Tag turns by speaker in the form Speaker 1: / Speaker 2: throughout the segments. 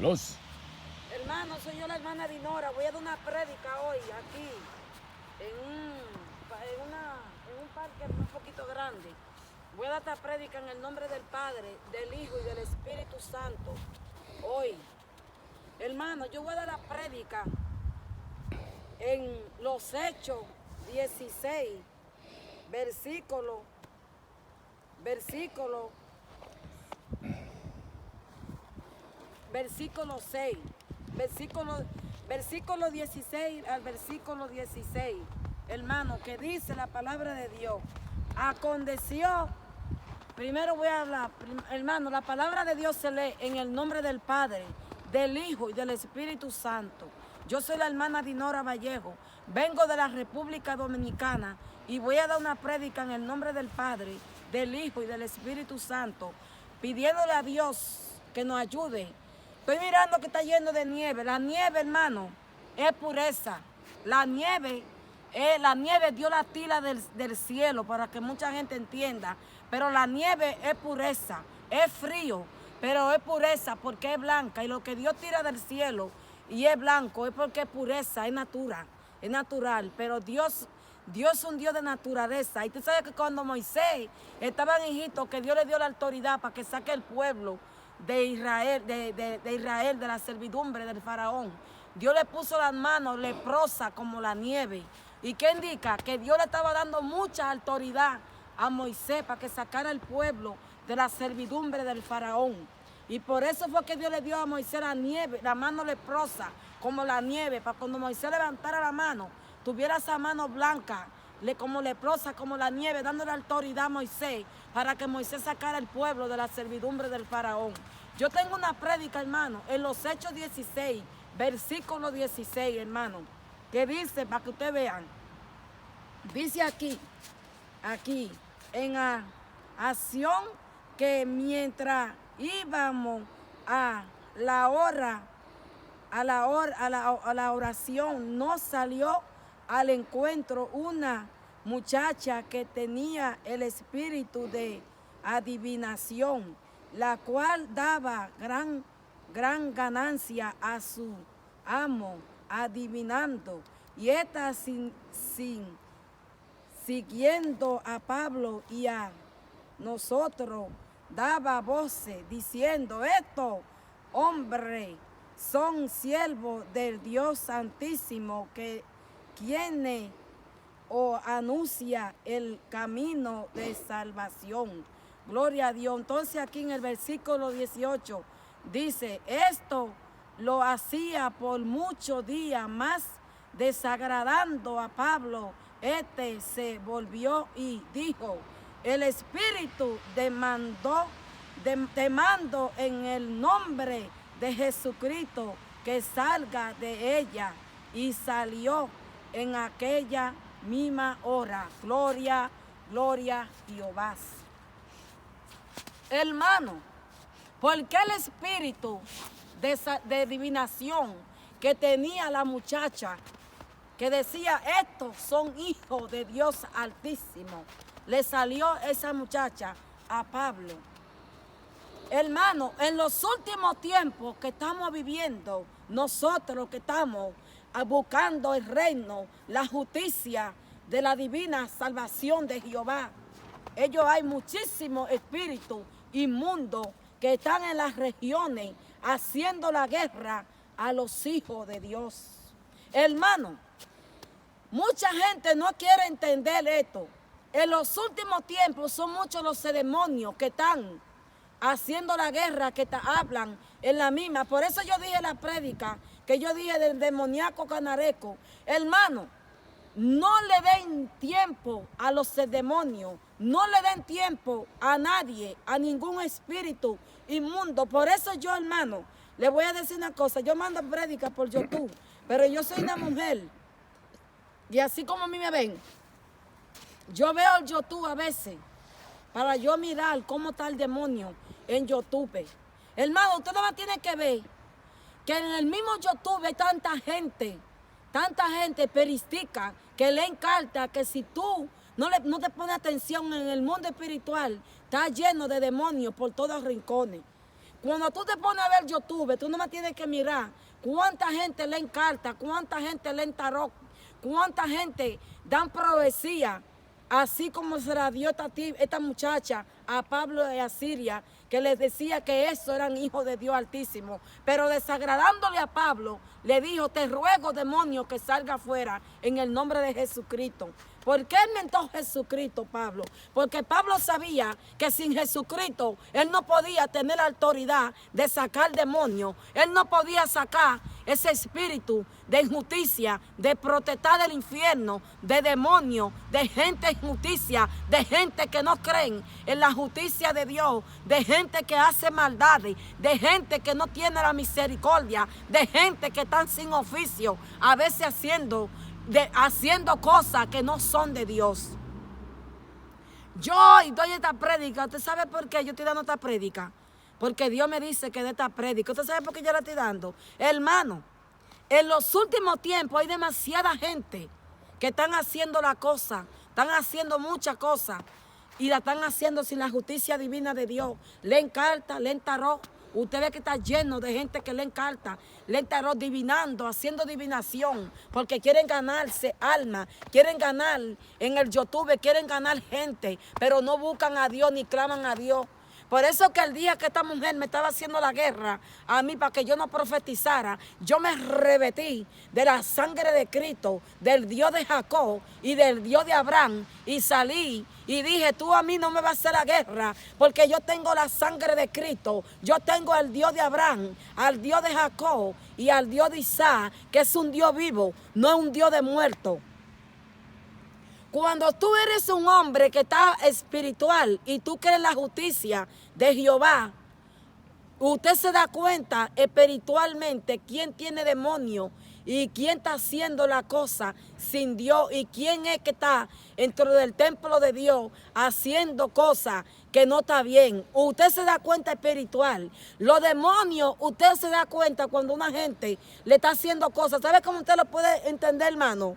Speaker 1: Luz.
Speaker 2: Hermano, soy yo la hermana Dinora. Voy a dar una prédica hoy aquí, en un parque un poquito grande. Voy a dar esta prédica en el nombre del Padre, del Hijo y del Espíritu Santo. Hoy, hermano, yo voy a dar la prédica en los Hechos 16, versículo 6, versículo 16 al versículo 16, hermano, que dice la palabra de Dios. Aconteció, primero voy a hablar, hermano, la palabra de Dios se lee en el nombre del Padre, del Hijo y del Espíritu Santo. Yo soy la hermana Dinora Vallejo, vengo de la República Dominicana y voy a dar una prédica en el nombre del Padre, del Hijo y del Espíritu Santo, pidiéndole a Dios que nos ayude. Estoy mirando que está lleno de nieve. La nieve, hermano, es pureza. La nieve dio la tila del cielo para que mucha gente entienda. Pero la nieve es pureza, es frío, pero es pureza porque es blanca. Y lo que Dios tira del cielo y es blanco es porque es pureza, es natural. Pero Dios es un Dios de naturaleza. Y tú sabes que cuando Moisés estaba en Egipto, que Dios le dio la autoridad para que saque el pueblo de Israel, de la servidumbre del faraón. Dios le puso las manos leprosas como la nieve. ¿Y qué indica? Que Dios le estaba dando mucha autoridad a Moisés para que sacara el pueblo de la servidumbre del faraón. Y por eso fue que Dios le dio a Moisés la nieve, la mano leprosa como la nieve, para cuando Moisés levantara la mano, tuviera esa mano blanca, como leprosa, como la nieve, dándole autoridad a Moisés, para que Moisés sacara el pueblo de la servidumbre del faraón. Yo tengo una prédica, hermano, en los Hechos 16, versículo 16, hermano, que dice, para que ustedes vean, dice aquí, en acción, que mientras íbamos a la oración, nos salió al encuentro una muchacha que tenía el espíritu de adivinación, la cual daba gran ganancia a su amo adivinando. Y esta siguiendo a Pablo y a nosotros, daba voces diciendo: estos hombres son siervos del Dios Santísimo, que quienes o anuncia el camino de salvación. Gloria a Dios. Entonces aquí en el versículo 18 dice: esto lo hacía por muchos días, más desagradando a Pablo, se volvió y dijo: el Espíritu te mando en el nombre de Jesucristo que salga de ella. Y salió en aquella misma hora. Gloria a Jehová. Hermano, ¿por qué el espíritu de adivinación que tenía la muchacha, que decía estos son hijos de Dios Altísimo, le salió esa muchacha a Pablo? Hermano, en los últimos tiempos que estamos viviendo, nosotros que estamos buscando el reino, la justicia de la divina salvación de Jehová, hay muchísimos espíritus inmundos que están en las regiones haciendo la guerra a los hijos de Dios. Hermano, mucha gente no quiere entender esto. En los últimos tiempos son muchos los demonios que están haciendo la guerra, que hablan en la misma. Por eso yo dije la prédica, que yo dije del demoníaco canareco. Hermano, no le den tiempo a los demonios, no le den tiempo a nadie, a ningún espíritu inmundo. Por eso yo, hermano, le voy a decir una cosa. Yo mando prédica por YouTube, pero yo soy una mujer. Y así como a mí me ven, yo veo el YouTube a veces para yo mirar cómo está el demonio en YouTube. Hermano, usted no tiene que ver que en el mismo YouTube hay tanta gente peristica que leen cartas, que si tú no te pones atención en el mundo espiritual, está lleno de demonios por todos los rincones. Cuando tú te pones a ver YouTube, tú no me tienes que mirar cuánta gente leen cartas, cuánta gente leen tarot, cuánta gente dan profecía, así como se la dio esta muchacha a Pablo de Asiria, que les decía que eso eran hijos de Dios Altísimo. Pero desagradándole a Pablo, le dijo: te ruego, demonio, que salga afuera en el nombre de Jesucristo. ¿Por qué él mentó Jesucristo, Pablo? Porque Pablo sabía que sin Jesucristo él no podía tener la autoridad de sacar demonios. Él no podía sacar ese espíritu de injusticia, de protestar del infierno, de demonios, de gente injusticia, de gente que no creen en la justicia de Dios, de gente que hace maldades, de gente que no tiene la misericordia, de gente que están sin oficio, a veces haciendo cosas que no son de Dios. Yo hoy doy esta prédica. ¿Usted sabe por qué yo estoy dando esta prédica? Porque Dios me dice que de esta prédica. ¿Usted sabe por qué yo la estoy dando? Hermano, en los últimos tiempos hay demasiada gente que están haciendo la cosa, están haciendo muchas cosas y la están haciendo sin la justicia divina de Dios. Leen cartas, leen tarot. Usted ve que está lleno de gente que leen cartas, leen tarot, divinando, haciendo divinación, porque quieren ganarse alma, quieren ganar en el YouTube, quieren ganar gente, pero no buscan a Dios ni claman a Dios. Por eso que el día que esta mujer me estaba haciendo la guerra a mí para que yo no profetizara, yo me revestí de la sangre de Cristo, del Dios de Jacob y del Dios de Abraham, y salí y dije: tú a mí no me vas a hacer la guerra, porque yo tengo la sangre de Cristo, yo tengo al Dios de Abraham, al Dios de Jacob y al Dios de Isaac, que es un Dios vivo, no es un Dios de muertos. Cuando tú eres un hombre que está espiritual y tú crees en la justicia de Jehová, usted se da cuenta espiritualmente quién tiene demonio y quién está haciendo la cosa sin Dios y quién es que está dentro del templo de Dios haciendo cosas que no está bien. Usted se da cuenta espiritual. Los demonios, usted se da cuenta cuando una gente le está haciendo cosas. ¿Sabe cómo usted lo puede entender, hermano?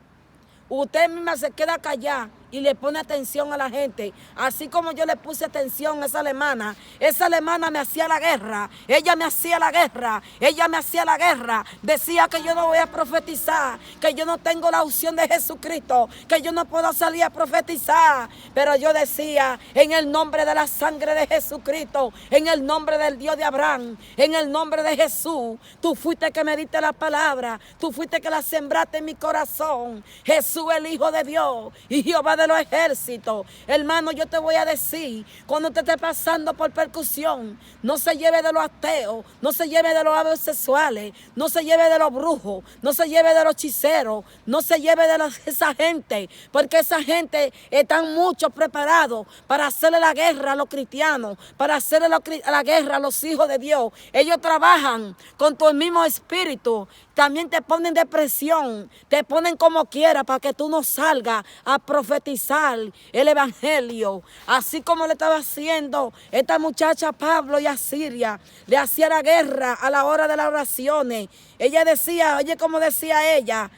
Speaker 2: Usted misma se queda callada y le pone atención a la gente. Así como yo le puse atención a esa alemana me hacía la guerra, ella me hacía la guerra, ella me hacía la guerra. Decía que yo no voy a profetizar, que yo no tengo la unción de Jesucristo, que yo no puedo salir a profetizar. Pero yo decía: en el nombre de la sangre de Jesucristo, en el nombre del Dios de Abraham, en el nombre de Jesús, tú fuiste que me diste la palabra, tú fuiste que la sembraste en mi corazón. Jesús, el Hijo de Dios y Jehová de los ejércitos. Hermano, yo te voy a decir, cuando usted esté pasando por percusión, no se lleve de los ateos, no se lleve de los homosexuales, no se lleve de los brujos, no se lleve de los hechiceros, no se lleve de esa gente, porque esa gente están mucho preparados para hacerle la guerra a los cristianos, para hacerle la guerra a los hijos de Dios. Ellos trabajan con tu mismo espíritu, también te ponen depresión, te ponen como quiera para que tú no salgas a profetizar el evangelio. Así como le estaba haciendo esta muchacha Pablo y Asiria, le hacía la guerra a la hora de las oraciones. Ella decía, oye, como decía ella: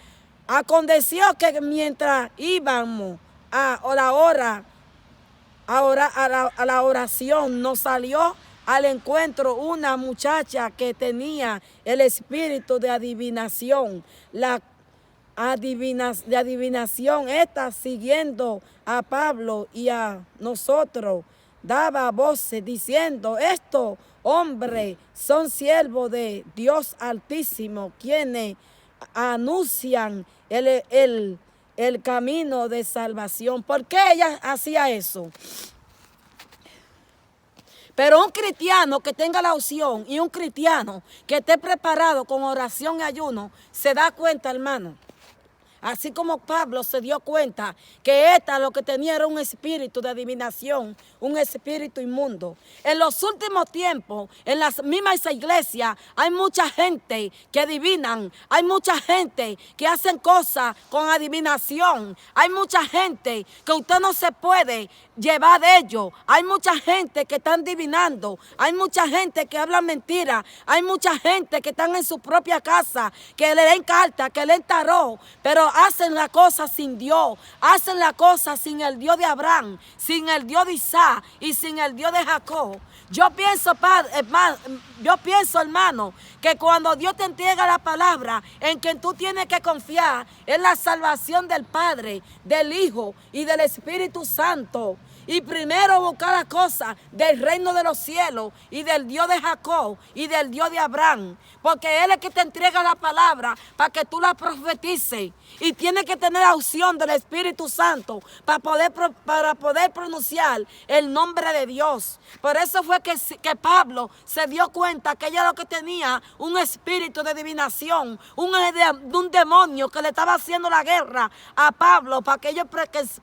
Speaker 2: aconteció que mientras íbamos a la oración, nos salió al encuentro una muchacha que tenía el espíritu de adivinación. De adivinación, esta siguiendo a Pablo y a nosotros, daba voces diciendo: estos hombres son siervos de Dios Altísimo, quienes anuncian el camino de salvación. ¿Por qué ella hacía eso? Pero un cristiano que tenga la unción y un cristiano que esté preparado con oración y ayuno, se da cuenta, hermano. Así como Pablo se dio cuenta que esta lo que tenía era un espíritu de adivinación, un espíritu inmundo. En los últimos tiempos, en las mismas iglesias, hay mucha gente que adivinan, hay mucha gente que hacen cosas con adivinación, hay mucha gente que usted no se puede llevar de ellos, hay mucha gente que están adivinando, hay mucha gente que habla mentiras, hay mucha gente que están en su propia casa, que le den cartas, que leen tarot, pero pero hacen la cosa sin Dios, hacen la cosa sin el Dios de Abraham, sin el Dios de Isaac y sin el Dios de Jacob. Yo pienso, hermano, que cuando Dios te entrega la palabra, en que tú tienes que confiar en la salvación del Padre, del Hijo y del Espíritu Santo. Y primero buscar las cosas del reino de los cielos y del Dios de Jacob y del Dios de Abraham. Porque Él es el que te entrega la palabra para que tú la profetices. Y tiene que tener la unción del Espíritu Santo para poder pronunciar el nombre de Dios. Por eso fue que Pablo se dio cuenta que ella lo que tenía un espíritu de adivinación, un demonio que le estaba haciendo la guerra a Pablo para que ellos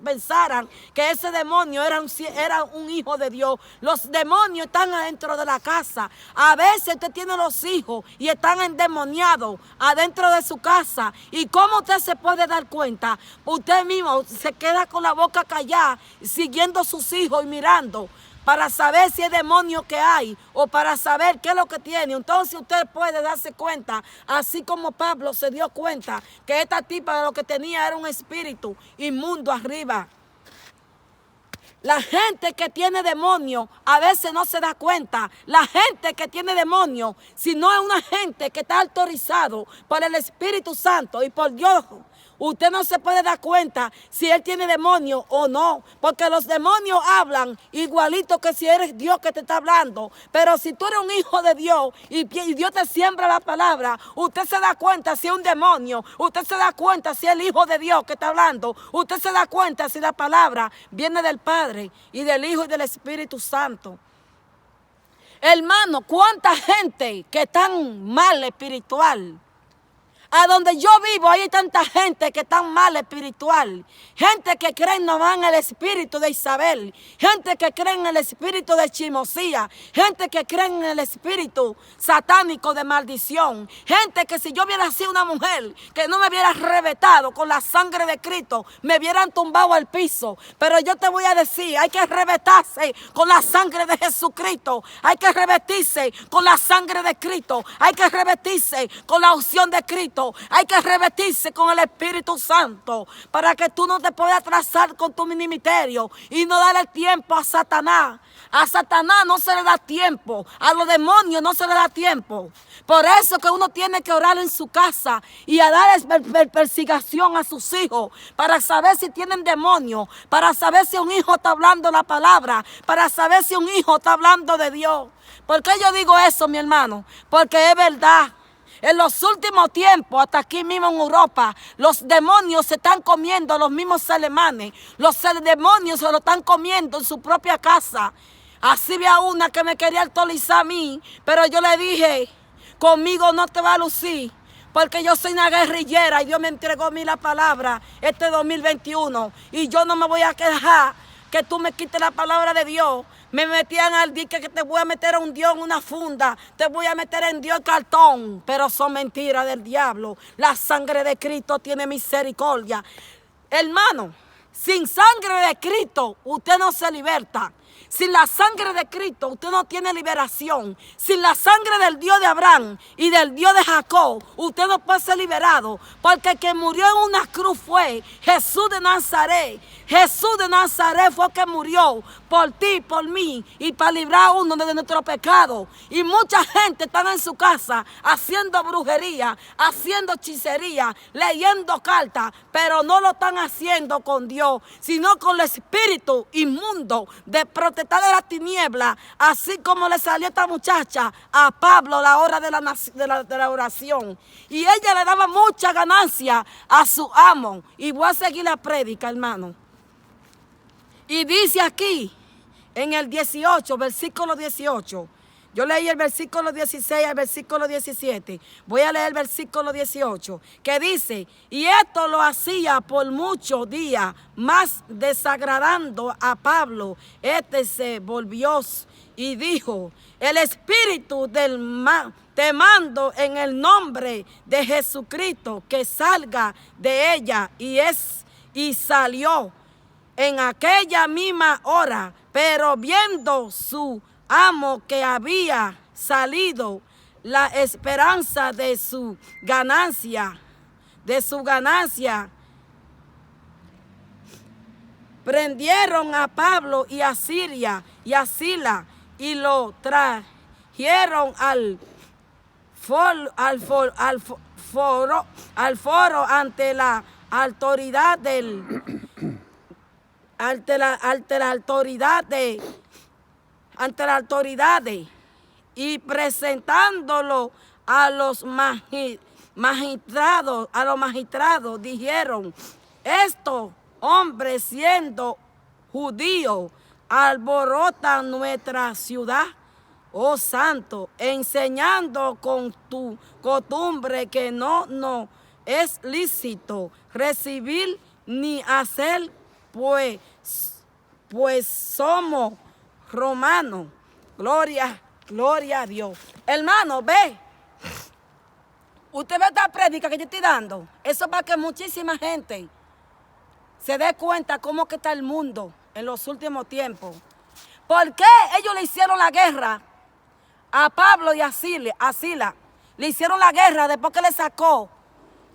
Speaker 2: pensaran que ese demonio era un hijo de Dios. Los demonios están adentro de la casa. A veces usted tiene los hijos y están endemoniados adentro de su casa. ¿Y cómo usted se puede dar cuenta? Usted mismo se queda con la boca callada, siguiendo a sus hijos y mirando para saber si es demonio que hay o para saber qué es lo que tiene. Entonces usted puede darse cuenta, así como Pablo se dio cuenta que esta tipa lo que tenía era un espíritu inmundo arriba. La gente que tiene demonio a veces no se da cuenta. La gente que tiene demonio, si no es una gente que está autorizado por el Espíritu Santo y por Dios, usted no se puede dar cuenta si él tiene demonio o no, porque los demonios hablan igualito que si eres Dios que te está hablando. Pero si tú eres un hijo de Dios y Dios te siembra la palabra, usted se da cuenta si es un demonio, usted se da cuenta si es el hijo de Dios que está hablando, usted se da cuenta si la palabra viene del Padre y del Hijo y del Espíritu Santo. Hermano, cuánta gente que están mal espiritual. A donde yo vivo hay tanta gente que está mal espiritual. Gente que cree nomás en el espíritu de Isabel. Gente que cree en el espíritu de chismosía. Gente que cree en el espíritu satánico de maldición. Gente que si yo hubiera sido una mujer que no me hubiera arrebatado con la sangre de Cristo, me hubieran tumbado al piso. Pero yo te voy a decir, hay que arrebatarse con la sangre de Jesucristo. Hay que revestirse con la sangre de Cristo. Hay que revestirse con la unción de Cristo. Hay que revestirse con el Espíritu Santo para que tú no te puedas atrasar con tu ministerio y no darle tiempo a Satanás. A Satanás no se le da tiempo, a los demonios no se le da tiempo. Por eso que uno tiene que orar en su casa y a dar persecución a sus hijos para saber si tienen demonios, para saber si un hijo está hablando la palabra, para saber si un hijo está hablando de Dios. ¿Por qué yo digo eso, mi hermano? Porque es verdad. En los últimos tiempos, hasta aquí mismo en Europa, los demonios se están comiendo a los mismos alemanes. Los demonios se lo están comiendo en su propia casa. Así había una que me quería actualizar a mí, pero yo le dije, conmigo no te va a lucir, porque yo soy una guerrillera y Dios me entregó a mí la palabra este 2021. Y yo no me voy a quejar que tú me quites la palabra de Dios. Me metían al dique que te voy a meter a un Dios en una funda, te voy a meter en Dios cartón, pero son mentiras del diablo. La sangre de Cristo tiene misericordia. Hermano, sin sangre de Cristo usted no se liberta. Sin la sangre de Cristo usted no tiene liberación. Sin la sangre del Dios de Abraham y del Dios de Jacob, usted no puede ser liberado. Porque el que murió en una cruz fue Jesús de Nazaret. Jesús de Nazaret fue el que murió por ti, por mí y para librar a uno de nuestro pecado. Y mucha gente está en su casa haciendo brujería, haciendo hechicería, leyendo cartas, pero no lo están haciendo con Dios, sino con el espíritu inmundo de protestar de la tiniebla, así como le salió esta muchacha a Pablo a la hora de la oración. Y ella le daba mucha ganancia a su amo. Y voy a seguir la prédica, hermano. Y dice aquí, en el 18, versículo 18, yo leí el versículo 16 al versículo 17, voy a leer el versículo 18, que dice, y esto lo hacía por muchos días, más desagradando a Pablo, este se volvió y dijo, el espíritu del mal, te mando en el nombre de Jesucristo que salga de ella, y salió en aquella misma hora, pero viendo su amo que había salido la esperanza de su ganancia, de su ganancia, prendieron a Pablo y a Siria y a Sila y lo trajeron al foro ante la autoridad y presentándolo a los magistrados dijeron: estos hombres, siendo judíos, alborotan nuestra ciudad, oh santo, enseñando con tu costumbre que no es lícito recibir ni hacer, pues somos romanos. Gloria a Dios. Hermano, ve. Usted ve esta prédica que yo estoy dando. Eso para que muchísima gente se dé cuenta cómo que está el mundo en los últimos tiempos. ¿Por qué ellos le hicieron la guerra a Pablo y a Sila? Le hicieron la guerra después que le sacó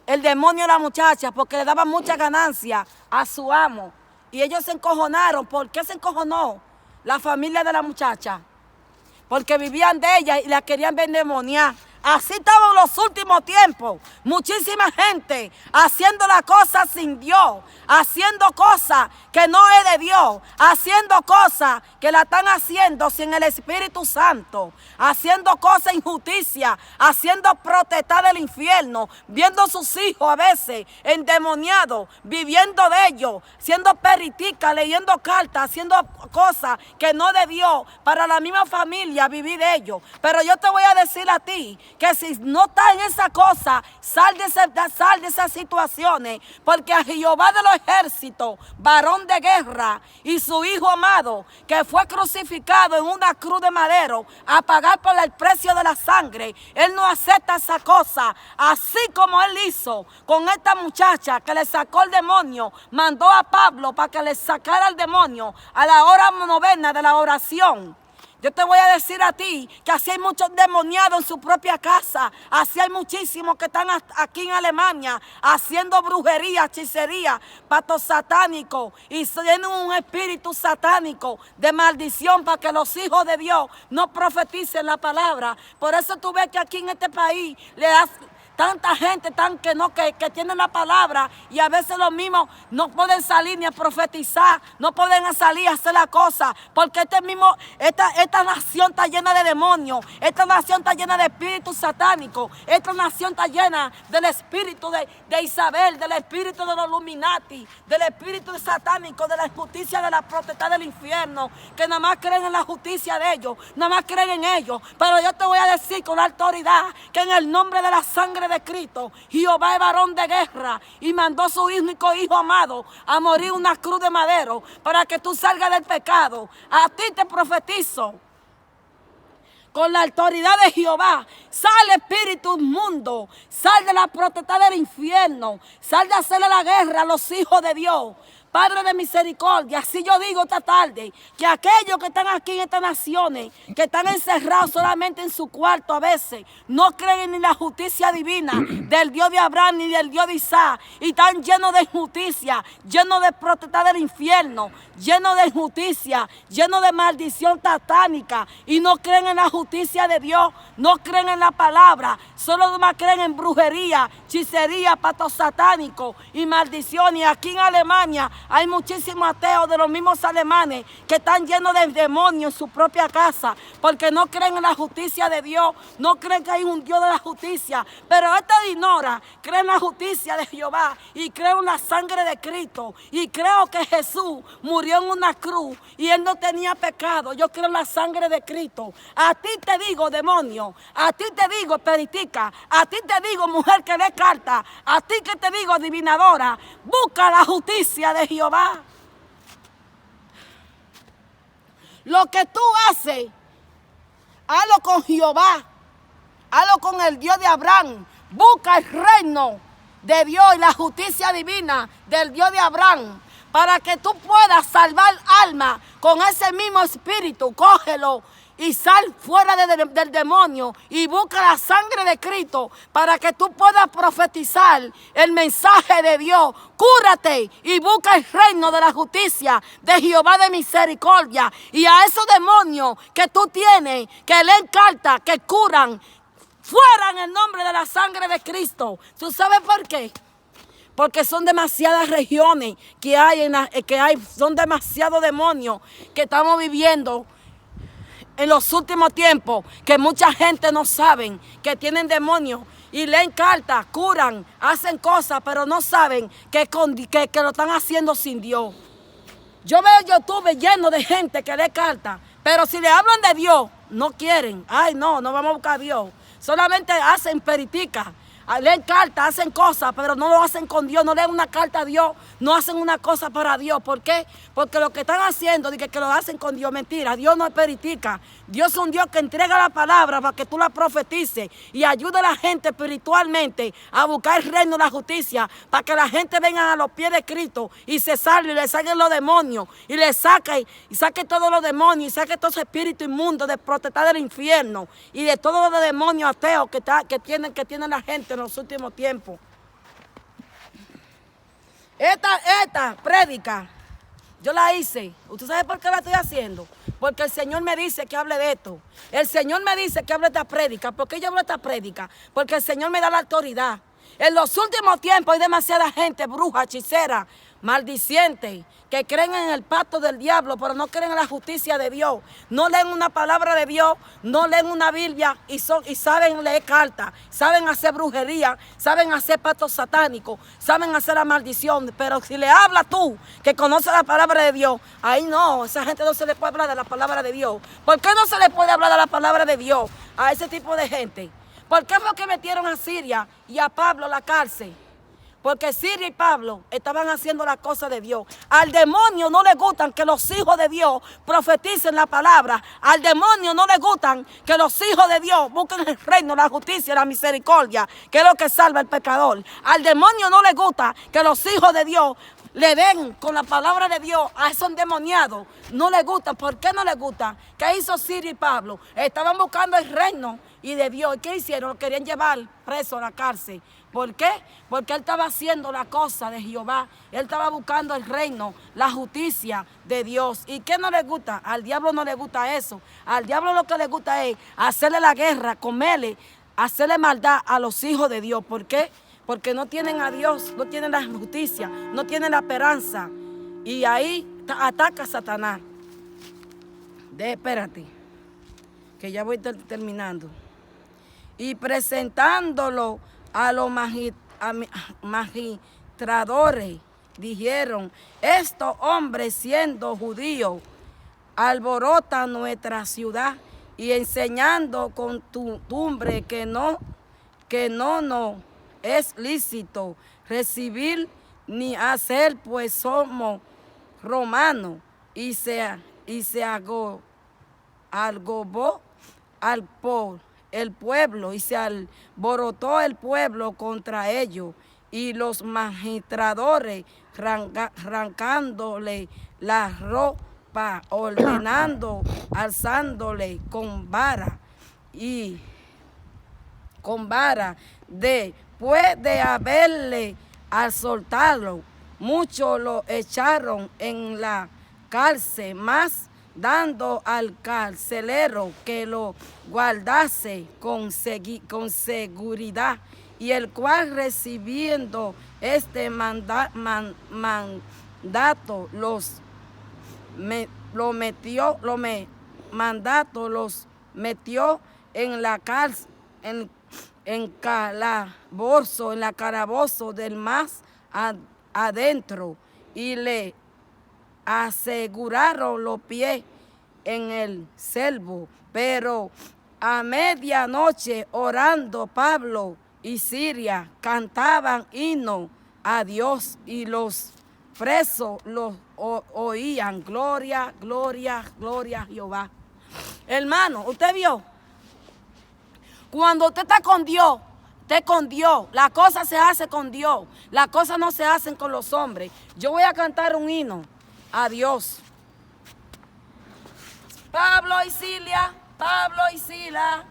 Speaker 2: el demonio a la muchacha, porque le daba mucha ganancia a su amo. Y ellos se encojonaron. ¿Por qué se encojonó la familia de la muchacha? Porque vivían de ella y la querían endemoniar. Así estaban los últimos tiempos. Muchísima gente haciendo las cosas sin Dios, haciendo cosas que no es de Dios, haciendo cosas que la están haciendo sin el Espíritu Santo, haciendo cosas injusticia, haciendo protestar del infierno, viendo sus hijos a veces endemoniados, viviendo de ellos, siendo periticas, leyendo cartas, haciendo cosas que no de Dios, para la misma familia vivir de ellos. Pero yo te voy a decir a ti que si no estás en esa cosa, sal de esas situaciones, porque a Jehová de los ejércitos, varón de guerra, y su hijo amado, que fue crucificado en una cruz de madero a pagar por el precio de la sangre, él no acepta esa cosa. Así como él hizo con esta muchacha que le sacó el demonio, mandó a Pablo para que le sacara el demonio a la hora novena de la oración. Yo te voy a decir a ti que así hay muchos demoniados en su propia casa. Así hay muchísimos que están aquí en Alemania haciendo brujería, hechicería, pactos satánicos, y tienen un espíritu satánico de maldición para que los hijos de Dios no profeticen la palabra. Por eso tú ves que aquí en este país le das tanta gente que tiene la palabra, y a veces los mismos no pueden salir ni a profetizar, no pueden salir a hacer la cosa, porque esta nación está llena de demonios, esta nación está llena de espíritus satánicos, esta nación está llena del espíritu de Isabel, del espíritu de los Illuminati, del espíritu satánico, de la injusticia, de la potestad del infierno, que nada más creen en la justicia de ellos, nada más creen en ellos. Pero yo te voy a decir con autoridad que en el nombre de la sangre de Cristo, Jehová es varón de guerra y mandó a su único hijo amado a morir en una cruz de madero para que tú salgas del pecado. A ti te profetizo con la autoridad de Jehová: sal espíritu inmundo, sal de la potestad del infierno, sal de hacerle la guerra a los hijos de Dios. Padre de misericordia, así yo digo esta tarde, que aquellos que están aquí en estas naciones, que están encerrados solamente en su cuarto a veces, no creen en la justicia divina del Dios de Abraham ni del Dios de Isaac, y están llenos de injusticia, llenos de potestad del infierno, llenos de injusticia, llenos de maldición satánica, y no creen en la justicia de Dios, no creen en la palabra, solo más creen en brujería, hechicería, pactos satánicos y maldición. Y aquí en Alemania hay muchísimos ateos de los mismos alemanes que están llenos de demonios en su propia casa, porque no creen en la justicia de Dios, no creen que hay un Dios de la justicia. Pero esta ignora, cree en la justicia de Jehová y creo en la sangre de Cristo, y creo que Jesús murió en una cruz y él no tenía pecado. Yo creo en la sangre de Cristo. A ti te digo, demonio, a ti te digo, espiritica, a ti te digo, mujer que lee carta, a ti que te digo, adivinadora, busca la justicia de Jehová. Lo que tú haces, hazlo con Jehová, hazlo con el Dios de Abraham. Busca el reino de Dios y la justicia divina del Dios de Abraham, para que tú puedas salvar alma con ese mismo espíritu. Cógelo y sal fuera del demonio y busca la sangre de Cristo para que tú puedas profetizar el mensaje de Dios. Cúrate y busca el reino de la justicia de Jehová de misericordia. Y a esos demonios que tú tienes, que leen cartas, que curan, fuera en el nombre de la sangre de Cristo. ¿Tú sabes por qué? Porque son demasiadas regiones que hay, son demasiados demonios que estamos viviendo en los últimos tiempos, que mucha gente no sabe que tienen demonios y leen cartas, curan, hacen cosas, pero no saben que lo están haciendo sin Dios. Yo veo YouTube lleno de gente que lee cartas, pero si le hablan de Dios, no quieren. Ay, no vamos a buscar a Dios. Solamente hacen peritica. Leen cartas, hacen cosas, pero no lo hacen con Dios. No leen una carta a Dios, no hacen una cosa para Dios. ¿Por qué? Porque lo que están haciendo, que lo hacen con Dios, mentira. Dios no es peritica. Dios es un Dios que entrega la palabra para que tú la profetices y ayude a la gente espiritualmente a buscar el reino de la justicia, para que la gente venga a los pies de Cristo y se salve y le saquen los demonios y le saque todos los demonios y saque todo ese espíritu inmundo de protestar del infierno y de todos los demonios ateos que tiene la gente en los últimos tiempos. Esta prédica yo la hice. ¿Usted sabe por qué la estoy haciendo? Porque el Señor me dice que hable de esto. El Señor me dice que hable de esta prédica. ¿Por qué yo hablo de esta prédica? Porque el Señor me da la autoridad. En los últimos tiempos hay demasiada gente bruja, hechicera, maldiciente, que creen en el pacto del diablo, pero no creen en la justicia de Dios. No leen una palabra de Dios, no leen una Biblia y saben leer cartas, saben hacer brujería, saben hacer pactos satánicos, saben hacer la maldición. Pero si le hablas tú, que conoces la palabra de Dios, ahí no, esa gente no se le puede hablar de la palabra de Dios. ¿Por qué no se le puede hablar de la palabra de Dios a ese tipo de gente? ¿Por qué fue que metieron a Siria y a Pablo a la cárcel? Porque Siria y Pablo estaban haciendo las cosas de Dios. Al demonio no le gustan que los hijos de Dios profeticen la palabra. Al demonio no le gustan que los hijos de Dios busquen el reino, la justicia, la misericordia, que es lo que salva al pecador. Al demonio no le gusta que los hijos de Dios le den con la palabra de Dios a esos endemoniados. No le gusta. ¿Por qué no le gusta? ¿Qué hizo Siria y Pablo? Estaban buscando el reino y de Dios. ¿Y qué hicieron? Lo querían llevar preso a la cárcel. ¿Por qué? Porque él estaba haciendo la cosa de Jehová. Él estaba buscando el reino, la justicia de Dios. ¿Y qué no le gusta? Al diablo no le gusta eso. Al diablo lo que le gusta es hacerle la guerra, comerle, hacerle maldad a los hijos de Dios. ¿Por qué? Porque no tienen a Dios, no tienen la justicia, no tienen la esperanza. Y ahí ataca a Satanás. Espérate, que ya voy terminando. Y presentándolo a los magistradores, dijeron: estos hombres, siendo judíos, alborotan nuestra ciudad y enseñando con costumbre que no nos es lícito recibir ni hacer, pues somos romanos. Y se agobó el pueblo y se alborotó el pueblo contra ellos, y los magistradores arrancándole la ropa, ordenando, alzándole con vara después de haberle soltado, muchos lo echaron en la cárcel, más dando al carcelero que lo guardase con seguridad, y el cual, recibiendo este mandato, los metió en la cárcel, en la calabozo del más adentro, y le aseguraron los pies en el celbo. Pero a medianoche, orando, Pablo y Siria cantaban himno a Dios, y los presos los oían. Gloria, gloria, gloria a Jehová. Hermano, ¿usted vio? Cuando usted está con Dios, usted con Dios, la cosa se hace con Dios. Las cosas no se hacen con los hombres. Yo voy a cantar un himno a Dios. Pablo y Siria Pablo y Silas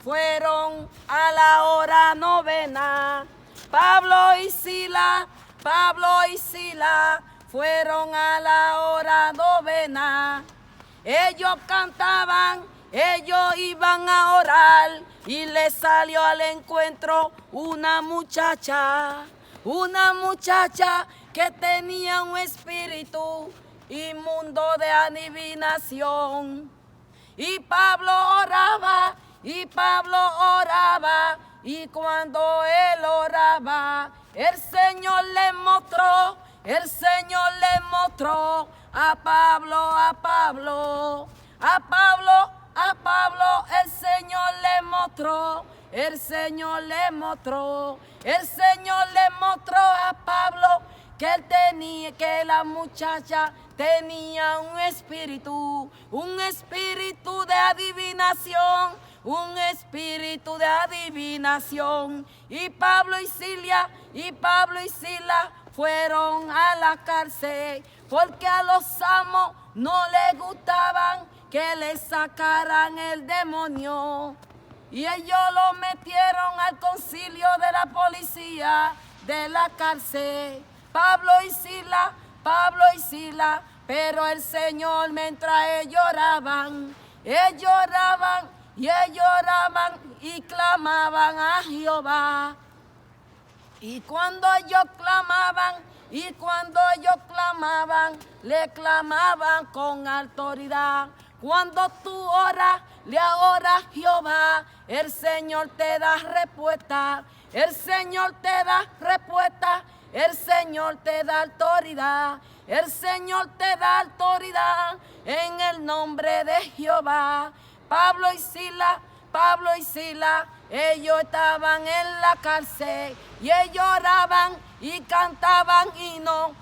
Speaker 2: fueron a la hora novena. Pablo y Silas fueron a la hora novena. Ellos cantaban, ellos iban a orar y les salió al encuentro una muchacha que tenía un espíritu inmundo de adivinación. Y Pablo oraba, y cuando él oraba, el Señor le mostró a Pablo, el Señor le mostró a Pablo que la muchacha tenía un espíritu de adivinación, y Pablo y Silas fueron a la cárcel, porque a los amos no les gustaban que le sacaran el demonio, y ellos lo metieron al concilio de la policía de la cárcel. Pablo y Silas, pero el Señor, mientras ellos oraban y clamaban a Jehová. Y cuando ellos clamaban, le clamaban con autoridad. Cuando tú oras, le oras a Jehová, el Señor te da respuesta. El Señor te da respuesta. El Señor te da autoridad. El Señor te da autoridad en el nombre de Jehová. Pablo y Silas, ellos estaban en la cárcel y ellos oraban y cantaban himno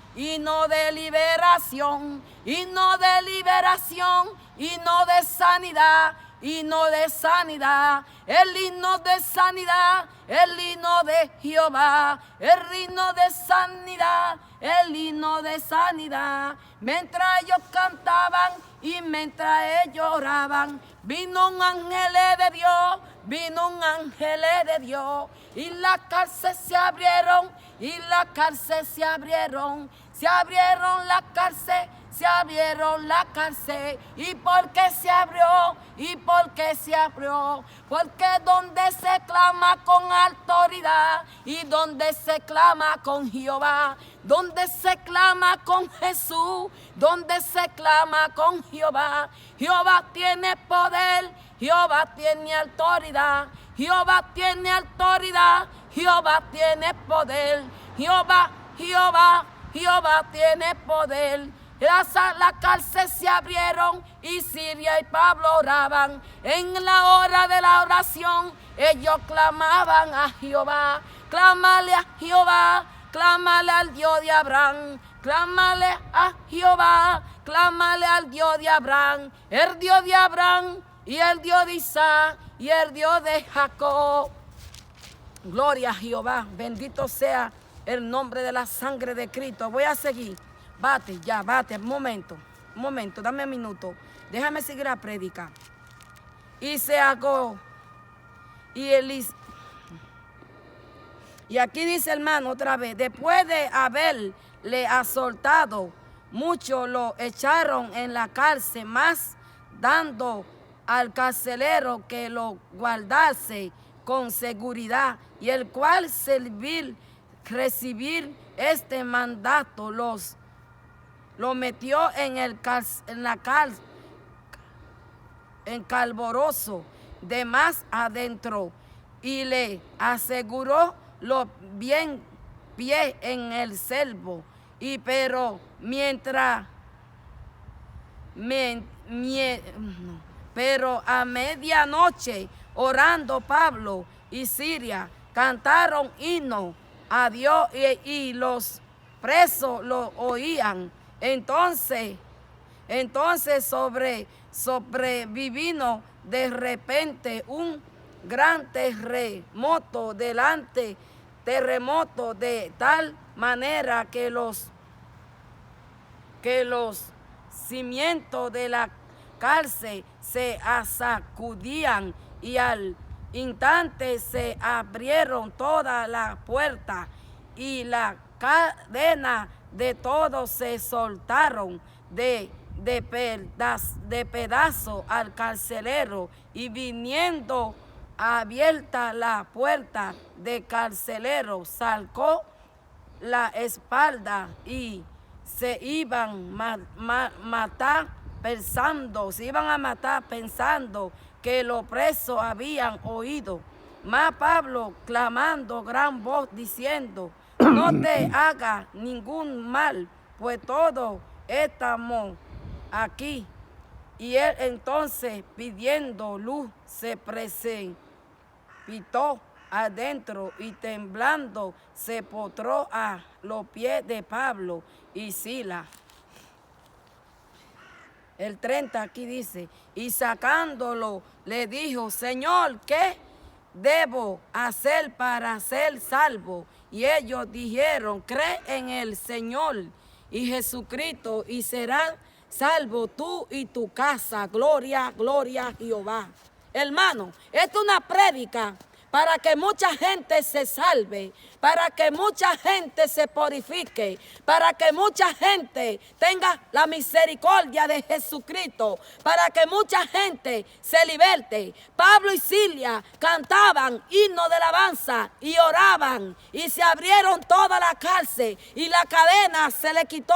Speaker 2: de liberación, himno de sanidad, el himno de sanidad, el himno de Jehová, el himno de sanidad, mientras ellos cantaban y mientras ellos oraban, vino un ángel de Dios, y la cárcel se abrieron, se abrieron la cárcel, ¿y por qué se abrió? Porque donde se clama con autoridad y donde se clama con Jehová, donde se clama con Jesús, donde se clama con Jehová, Jehová tiene poder, Jehová tiene autoridad, Jehová tiene poder, Jehová tiene poder. La cárcel se abrieron y Siria y Pablo oraban. En la hora de la oración ellos clamaban a Jehová. Clámale a Jehová, clámale al Dios de Abraham. Clámale a Jehová, clámale al Dios de Abraham. El Dios de Abraham y el Dios de Isaac y el Dios de Jacob. Gloria a Jehová, bendito sea el nombre de la sangre de Cristo. Voy a seguir. Bate, un momento, dame un minuto. Déjame seguir a predicar. Y se hago. Y aquí dice, hermano, otra vez. Después de haberle asoltado, muchos lo echaron en la cárcel, más dando al carcelero que lo guardase con seguridad, y el cual recibir este mandato lo metió en calboroso de más adentro, y le aseguró los bien pie en el celbo. Pero a medianoche, orando Pablo y Siria, cantaron himno a Dios, y los presos lo oían. Entonces sobrevino de repente un gran terremoto de tal manera que los cimientos de la cárcel se sacudían y al instante se abrieron todas las puertas y la cadena de todos se soltaron de pedazo al carcelero, y viniendo abierta la puerta del carcelero, sacó la espalda y se iban a matar pensando que los presos habían oído. Mas Pablo, clamando gran voz, diciendo: no te hagas ningún mal, pues todos estamos aquí. Y él entonces, pidiendo luz, se precipitó adentro y temblando se postró a los pies de Pablo y Silas. El 30 aquí dice: y sacándolo le dijo: Señor, ¿qué debo hacer para ser salvo? Y ellos dijeron: cree en el Señor y Jesucristo y serás salvo tú y tu casa. Gloria, gloria a Jehová. Hermano, esta es una prédica para que mucha gente se salve, para que mucha gente se purifique, para que mucha gente tenga la misericordia de Jesucristo, para que mucha gente se liberte. Pablo y Silas cantaban himnos de alabanza y oraban, y se abrieron toda la cárcel y la cadena se le quitó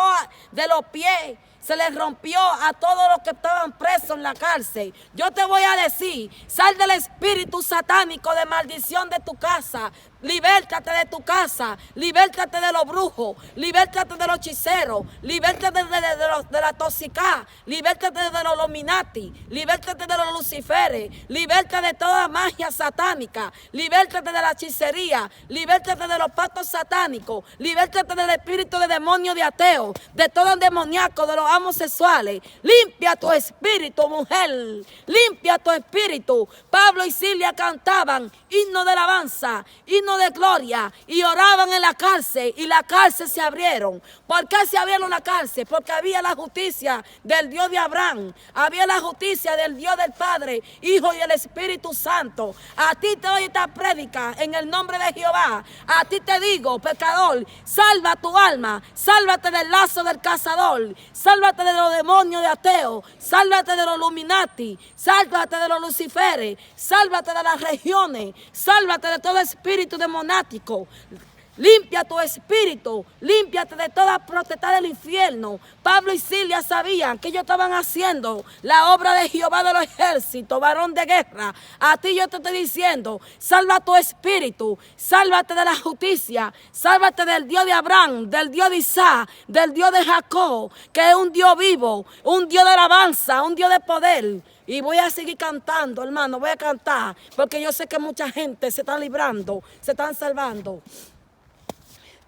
Speaker 2: de los pies. Se les rompió a todos los que estaban presos en la cárcel. Yo te voy a decir: sal del espíritu satánico de maldición de tu casa. Libértate de tu casa, libértate de los brujos, libértate de los hechiceros, libértate de la toxicidad, libértate de los Illuminati, libértate de los luciferes, libértate de toda magia satánica, libértate de la hechicería, libértate de los pactos satánicos, libértate del espíritu de demonio de ateo, de todo demoníaco, de los homosexuales. Limpia tu espíritu, mujer, limpia tu espíritu. Pablo y Silas cantaban himno de alabanza, himno de gloria, y oraban en la cárcel, y la cárcel se abrieron. ¿Por qué se abrieron la cárcel? Porque había la justicia del Dios de Abraham, había la justicia del Dios del Padre, Hijo y el Espíritu Santo. A ti te doy esta prédica en el nombre de Jehová. A ti te digo, pecador, salva tu alma, sálvate del lazo del cazador, sálvate de los demonios de ateo, sálvate de los Illuminati, sálvate de los luciferes, sálvate de las regiones, sálvate de todo espíritu demonático. Limpia tu espíritu, límpiate de toda potestad del infierno. Pablo y Silas sabían que ellos estaban haciendo la obra de Jehová de los ejércitos, varón de guerra. A ti yo te estoy diciendo: salva tu espíritu, sálvate de la justicia, sálvate del Dios de Abraham, del Dios de Isaac, del Dios de Jacob, que es un Dios vivo, un Dios de alabanza, un Dios de poder. Y voy a seguir cantando, hermano, voy a cantar, porque yo sé que mucha gente se está librando, se están salvando.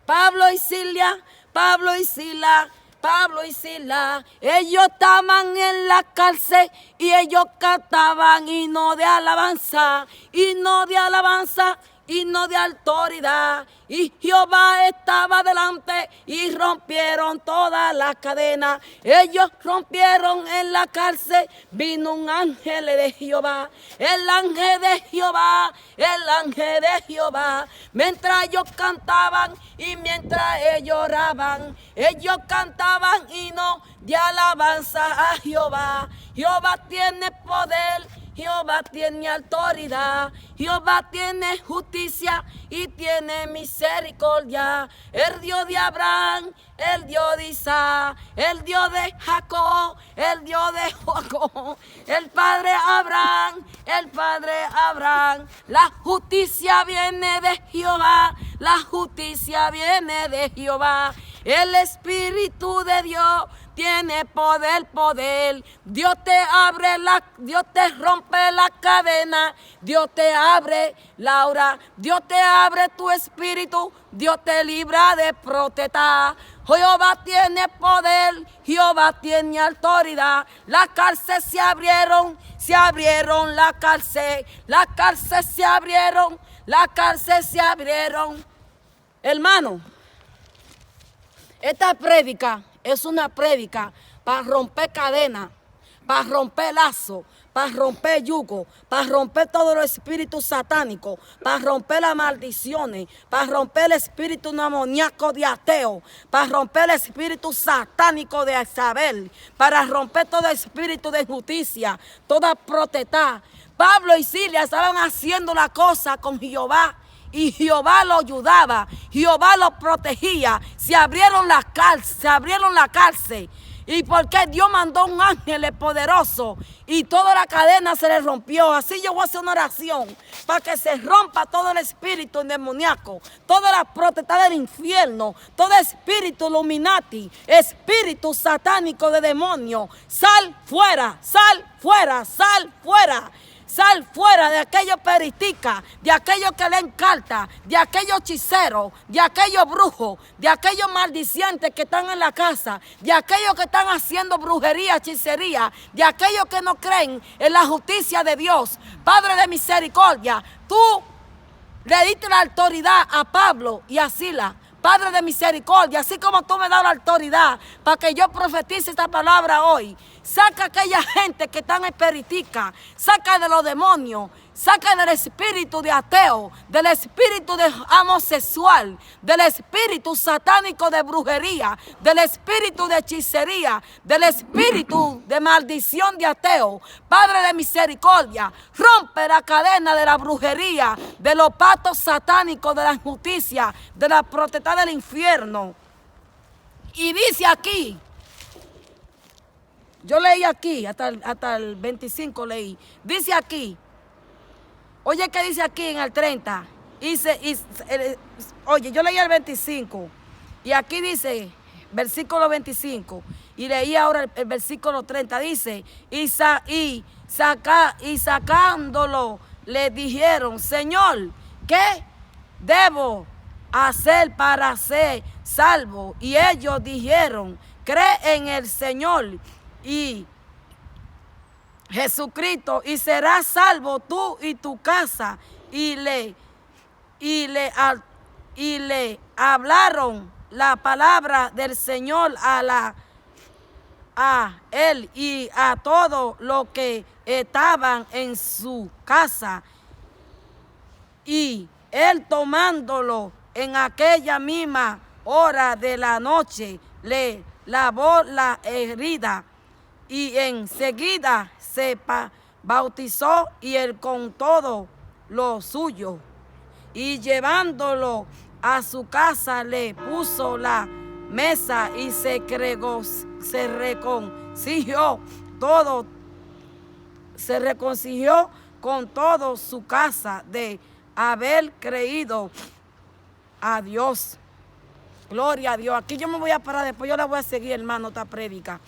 Speaker 2: Pablo y Silas, Pablo y Silas, Pablo y Silas, ellos estaban en la cárcel y ellos cantaban himno de alabanza, himno de alabanza, himno de autoridad. Y Jehová estaba delante y rompieron todas las cadenas. Ellos rompieron en la cárcel, vino un ángel de Jehová, el ángel de Jehová, el ángel de Jehová. Mientras ellos cantaban y mientras ellos oraban, ellos cantaban himno de alabanza a Jehová. Jehová tiene poder, Jehová tiene autoridad, Jehová tiene justicia y tiene misericordia. El Dios de Abraham, el Dios de Isaac, el Dios de Jacob, el Dios de Jacob, el Padre Abraham, el Padre Abraham. La justicia viene de Jehová, la justicia viene de Jehová. El Espíritu de Dios tiene poder, poder. Dios te rompe la cadena. Dios te abre, Laura. Dios te abre tu espíritu. Dios te libra de protestar. Jehová tiene poder, Jehová tiene autoridad. La cárcel se abrieron la cárcel se abrieron, la cárcel se abrieron. Hermano, esta prédica es una prédica para romper cadenas, para romper lazo, para romper yugo, para romper todos los espíritus satánicos, para romper las maldiciones, para romper el espíritu demoníaco de ateo, para romper el espíritu satánico de Isabel, para romper todo espíritu de injusticia, toda protesta. Pablo y Silas estaban haciendo la cosa con Jehová. Y Jehová lo ayudaba, Jehová lo protegía. Se abrieron la cárcel. Y porque Dios mandó un ángel poderoso y toda la cadena se le rompió. Así yo voy a hacer una oración para que se rompa todo el espíritu demoníaco, toda la potestad del infierno, todo espíritu Illuminati, espíritu satánico de demonio. Sal fuera, sal fuera, sal fuera. Sal fuera de aquellos periticas, de aquellos que leen cartas, de aquellos hechiceros, de aquellos brujos, de aquellos maldicientes que están en la casa, de aquellos que están haciendo brujería, hechicería, de aquellos que no creen en la justicia de Dios. Padre de misericordia, tú le diste la autoridad a Pablo y a Silas. Padre de misericordia, así como tú me das la autoridad para que yo profetice esta palabra hoy. Saca a aquella gente que está en espiritica, saca de los demonios, saca del espíritu de ateo, del espíritu de homosexual, del espíritu satánico de brujería, del espíritu de hechicería, del espíritu de maldición de ateo. Padre de misericordia, rompe la cadena de la brujería, de los pactos satánicos, de la injusticia, de la potestad del infierno. Y dice aquí, yo leí aquí, hasta el 25 leí, dice aquí, oye, ¿qué dice aquí en el 30? Oye, yo leí el 25 y aquí dice, versículo 25, y leí ahora el versículo 30, dice, y sacándolo, le dijeron, Señor, ¿qué debo hacer para ser salvo? Y ellos dijeron, cree en el Señor y Jesucristo, y serás salvo tú y tu casa. Y le hablaron la palabra del Señor a él y a todos los que estaban en su casa. Y él, tomándolo en aquella misma hora de la noche, le lavó la herida y enseguida se bautizó y él con todo lo suyo. Y llevándolo a su casa le puso la mesa y se reconcilió con todo su casa de haber creído a Dios. Gloria a Dios. Aquí yo me voy a parar, después yo la voy a seguir, hermano, esta prédica.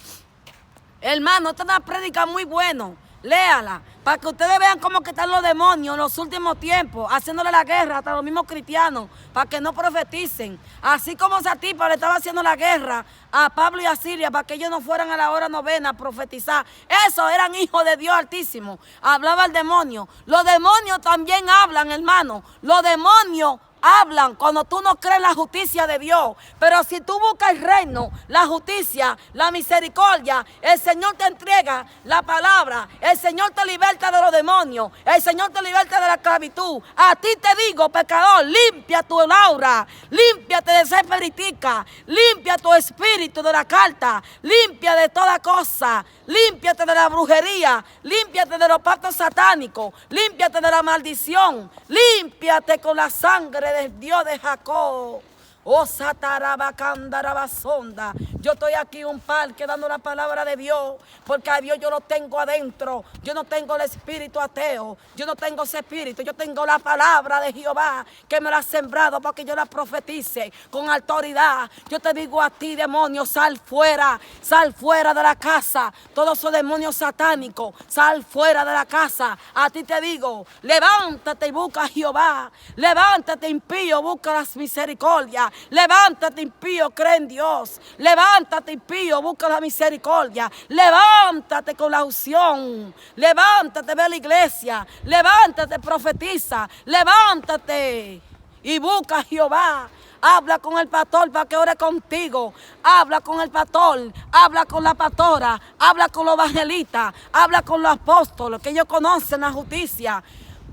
Speaker 2: Hermano, esta es una prédica muy buena. Léala, para que ustedes vean cómo que están los demonios en los últimos tiempos, haciéndole la guerra hasta los mismos cristianos, para que no profeticen. Así como esa tipa le estaba haciendo la guerra a Pablo y a Silas, para que ellos no fueran a la hora novena a profetizar. Esos eran hijos de Dios Altísimo. Hablaba el demonio. Los demonios también hablan, hermano. Los demonios hablan cuando tú no crees en la justicia de Dios. Pero si tú buscas el reino, la justicia, la misericordia, el Señor te entrega la palabra, el Señor te liberta de los demonios, el Señor te liberta de la esclavitud. A ti te digo, pecador, limpia tu aura, límpiate de esa espiritica, limpia tu espíritu de la carta, limpia de toda cosa, límpiate de la brujería, límpiate de los pactos satánicos, límpiate de la maldición, límpiate con la sangre del Dios de Jacob. Oh, Satarabacandarabasonda. Yo estoy aquí en un parque dando la palabra de Dios, porque a Dios yo lo tengo adentro. Yo no tengo el espíritu ateo, yo no tengo ese espíritu, yo tengo la palabra de Jehová que me la ha sembrado para que yo la profetice con autoridad. Yo te digo a ti, demonio, sal fuera de la casa. Todos esos demonios satánicos, sal fuera de la casa. A ti te digo, levántate y busca a Jehová. Levántate, impío, busca las misericordias. Levántate, impío, cree en Dios. Levántate, impío, busca la misericordia. Levántate con la unción. Levántate, ve a la iglesia. Levántate, profetiza. Levántate y busca a Jehová. Habla con el pastor para que ore contigo. Habla con el pastor, habla con la pastora, habla con los evangelistas, habla con los apóstoles, que ellos conocen la justicia.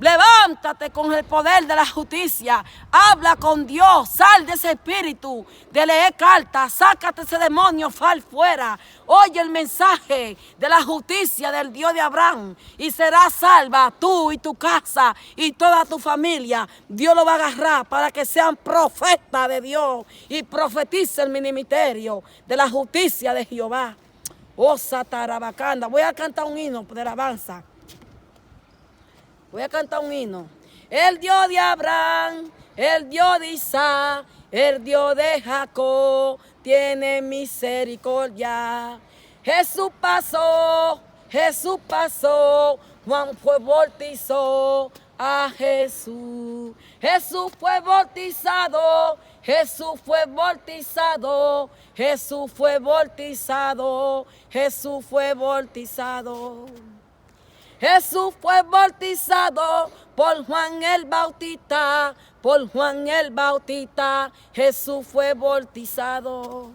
Speaker 2: Levántate con el poder de la justicia. Habla con Dios. Sal de ese espíritu de leer cartas. Sácate ese demonio fuera. Oye el mensaje de la justicia del Dios de Abraham y serás salva tú y tu casa y toda tu familia. Dios lo va a agarrar para que sean profetas de Dios y profeticen el ministerio de la justicia de Jehová. Oh, Satarabacanda. Voy a cantar un himno de alabanza. Voy a cantar un himno. El Dios de Abraham, el Dios de Isaac, el Dios de Jacob, tiene misericordia. Jesús pasó, Juan fue bautizó a Jesús. Jesús fue bautizado, Jesús fue bautizado, Jesús fue bautizado, Jesús fue bautizado. Jesús fue bautizado por Juan el Bautista, por Juan el Bautista, Jesús fue bautizado.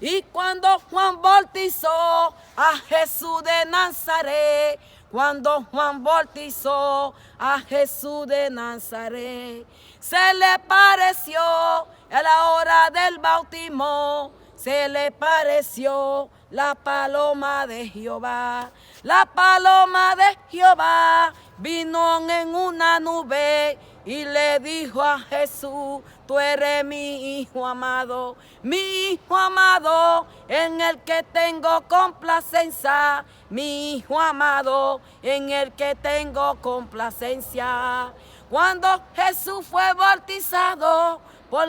Speaker 2: Y cuando Juan bautizó a Jesús de Nazaret, cuando Juan bautizó a Jesús de Nazaret, se le pareció a la hora del bautismo, se le pareció la paloma de Jehová. La paloma de Jehová vino en una nube y le dijo a Jesús: tú eres mi hijo amado, en el que tengo complacencia, mi hijo amado, en el que tengo complacencia. Cuando Jesús fue bautizado por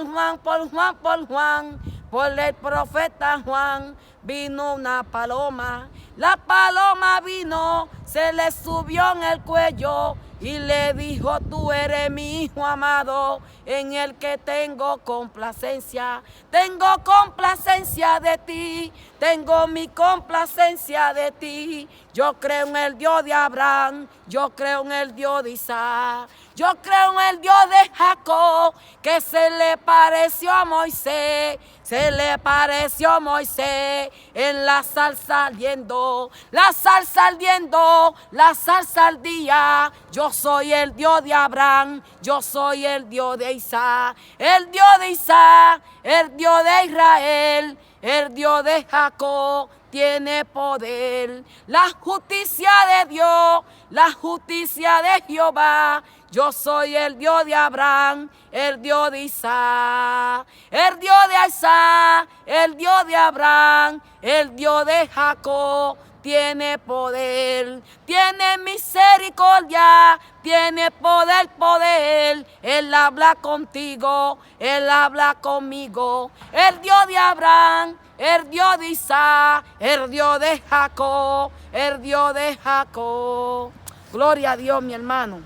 Speaker 2: el profeta Juan, vino una paloma. La paloma vino, se le subió en el cuello y le dijo: tú eres mi hijo amado, en el que tengo complacencia. Tengo complacencia de ti, tengo mi complacencia de ti. Yo creo en el Dios de Abraham, yo creo en el Dios de Isaac, yo creo en el Dios de Jacob, que se le pareció a Moisés. Se le pareció a Moisés en la salsa ardiendo, la salsa ardiendo, la salsa ardía. Yo soy el Dios de Abraham, yo soy el Dios de Isaac, el Dios de Isaac, el Dios de Israel, el Dios de Jacob tiene poder. La justicia de Dios, la justicia de Jehová. Yo soy el Dios de Abraham, el Dios de Isaac, el Dios de Isaac, el Dios de Abraham, el Dios de Jacob. Tiene poder, tiene misericordia, tiene poder. Él habla contigo, Él habla conmigo. El Dios de Abraham, el Dios de Isaac, el Dios de Jacob, el Dios de Jacob. Gloria a Dios, mi hermano.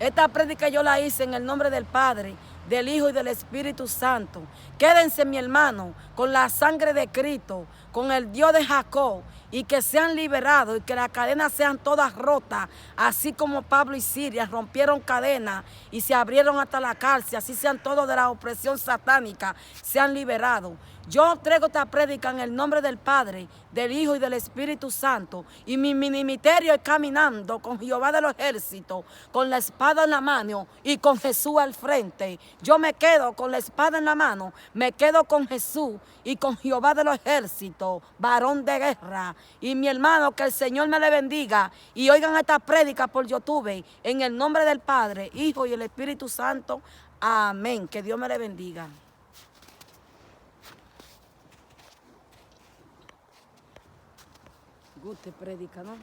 Speaker 2: Esta prédica yo la hice en el nombre del Padre, del Hijo y del Espíritu Santo. Quédense, mi hermano, con la sangre de Cristo, con el Dios de Jacob, y que sean liberados y que las cadenas sean todas rotas, así como Pablo y Siria rompieron cadenas y se abrieron hasta la cárcel, así sean todos de la opresión satánica, sean liberados. Yo traigo esta prédica en el nombre del Padre, del Hijo y del Espíritu Santo, y mi ministerio es caminando con Jehová de los ejércitos, con la espada en la mano y con Jesús al frente. Yo me quedo con la espada en la mano, me quedo con Jesús y con Jehová de los ejércitos, varón de guerra. Y mi hermano, que el Señor me le bendiga y oigan esta prédica por YouTube, en el nombre del Padre, Hijo y el Espíritu Santo. Amén. Que Dios me le bendiga. Guste predica, ¿no?